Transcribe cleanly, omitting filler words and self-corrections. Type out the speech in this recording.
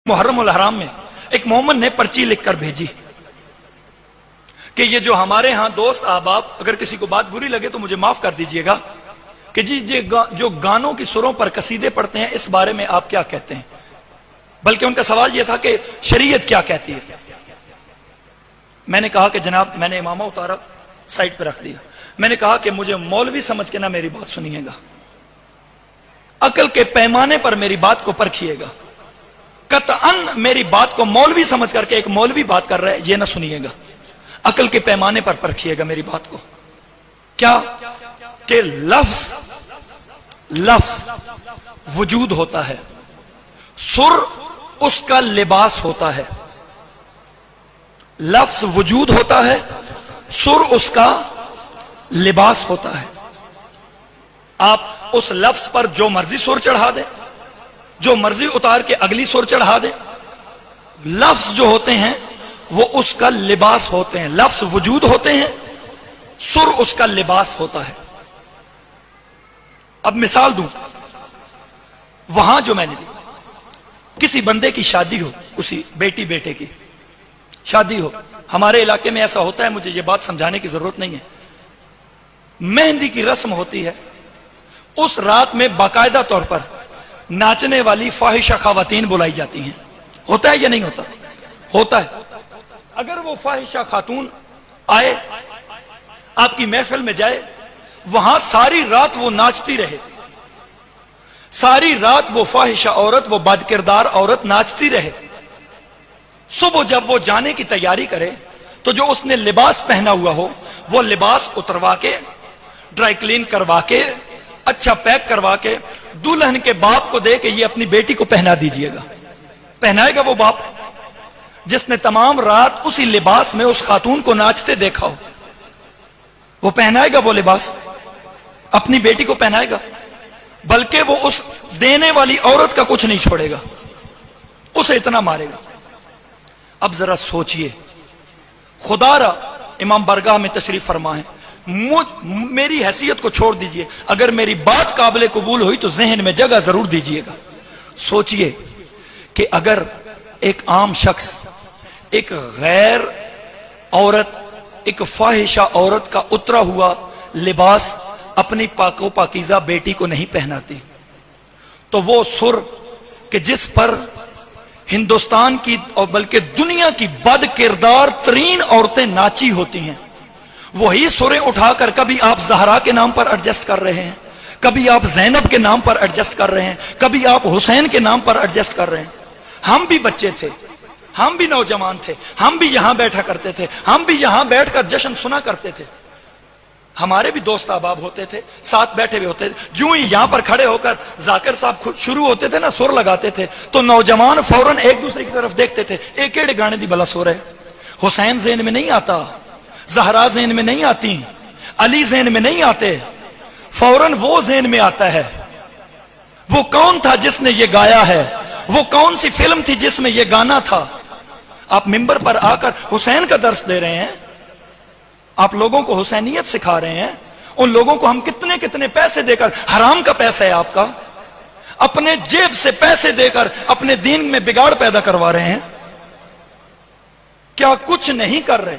मुहर्रम उल हराम में एक मोहम्मद ने पर्ची लिखकर भेजी कि ये जो हमारे यहां दोस्त अहबाब, अगर किसी को बात बुरी लगे तो मुझे माफ कर दीजिएगा, कि जी जो गानों की सुरों पर कसीदे पढ़ते हैं इस बारे में आप क्या कहते हैं। बल्कि उनका सवाल यह था कि शरीयत क्या कहती है। मैंने कहा कि जनाब, मैंने इमामा उतारा, साइड पर रख दिया। मैंने कहा कि मुझे मौलवी समझ के ना मेरी बात सुनिएगा, अकल के पैमाने पर मेरी बात को परखिएगा। कतअन मेरी बात को मौलवी समझ करके एक मौलवी बात कर रहा है ये ना सुनिएगा, अकल के पैमाने पर परखिएगा मेरी बात को। क्या कि लफ्ज वजूद होता है, सुर उसका लिबास होता है। लफ्ज वजूद होता है, सुर उसका लिबास होता है। आप उस लफ्ज पर जो मर्जी सुर चढ़ा दे, जो मर्जी उतार के अगली सुर चढ़ा दे, लफ्ज जो होते हैं वो उसका लिबास होते हैं। लफ्ज वजूद होते हैं, सुर उसका लिबास होता है। अब मिसाल दूं, वहां जो मैंने दी, किसी बंदे की शादी हो, उसी बेटी बेटे की शादी हो, हमारे इलाके में ऐसा होता है, मुझे यह बात समझाने की जरूरत नहीं है। मेहंदी की रस्म होती है, उस रात में बाकायदा तौर पर नाचने वाली फाहिशा खवातीन बुलाई जाती हैं। होता है या नहीं होता? होता है। अगर वो फाहिशा खातून आए, आपकी महफिल में जाए, वहां सारी रात वो नाचती रहे, सारी रात वो फाहिशा औरत, वो बदकिरदार औरत नाचती रहे, सुबह जब वो जाने की तैयारी करे तो जो उसने लिबास पहना हुआ हो वो लिबास उतरवा के, ड्राई क्लीन करवा के, अच्छा पैक करवा के दुल्हन के बाप को दे के ये अपनी बेटी को पहना दीजिएगा। पहनाएगा वो बाप जिसने तमाम रात उसी लिबास में उस खातून को नाचते देखा हो? वो पहनाएगा वो लिबास, अपनी बेटी को पहनाएगा, बल्कि वो उस देने वाली औरत का कुछ नहीं छोड़ेगा, उसे इतना मारेगा। अब जरा सोचिए, खुदारा इमाम बरगाह में तशरीफ फरमा है, मेरी हैसियत को छोड़ दीजिए, अगर मेरी बात काबिल कबूल हुई तो जहन में जगह जरूर दीजिएगा। सोचिए कि अगर एक आम शख्स एक गैर औरत, एक फाहिशा औरत का उतरा हुआ लिबास अपनी पाको पाकीज़ा बेटी को नहीं पहनाती, तो वो सुर कि जिस पर हिंदुस्तान की और बल्कि दुनिया की बद किरदार तरीन औरतें नाची होती हैं, वही सुरें उठाकर कभी आप जहरा के नाम पर एडजस्ट कर रहे हैं, कभी आप जैनब के नाम पर एडजस्ट कर रहे हैं, कभी आप हुसैन के नाम पर एडजस्ट कर रहे हैं। हम भी बच्चे थे, हम भी नौजवान थे, हम भी यहां बैठा करते थे, हम भी यहां बैठकर जश्न सुना करते थे। हमारे भी दोस्त अहबाब होते थे, साथ बैठे हुए होते थे। जो ही यहां पर खड़े होकर जाकिर साहब खुद शुरू होते थे ना, सुर लगाते थे, तो नौजवान फौरन एक दूसरे की तरफ देखते थे, एक केड़े गाने दी भला सुर है? हुसैन ज़हन में नहीं आता, ज़हरा ज़हन में नहीं आती, अली ज़हन में नहीं आते, फौरन वो ज़हन में आता है, वो कौन था जिसने ये गाया है, वो कौन सी फिल्म थी जिसमें ये गाना था। आप मिंबर पर आकर हुसैन का दर्स दे रहे हैं, आप लोगों को हुसैनियत सिखा रहे हैं, उन लोगों को हम कितने कितने पैसे देकर, हराम का पैसा है आपका, अपने जेब से पैसे देकर अपने दीन में बिगाड़ पैदा करवा रहे हैं। क्या कुछ नहीं कर रहे?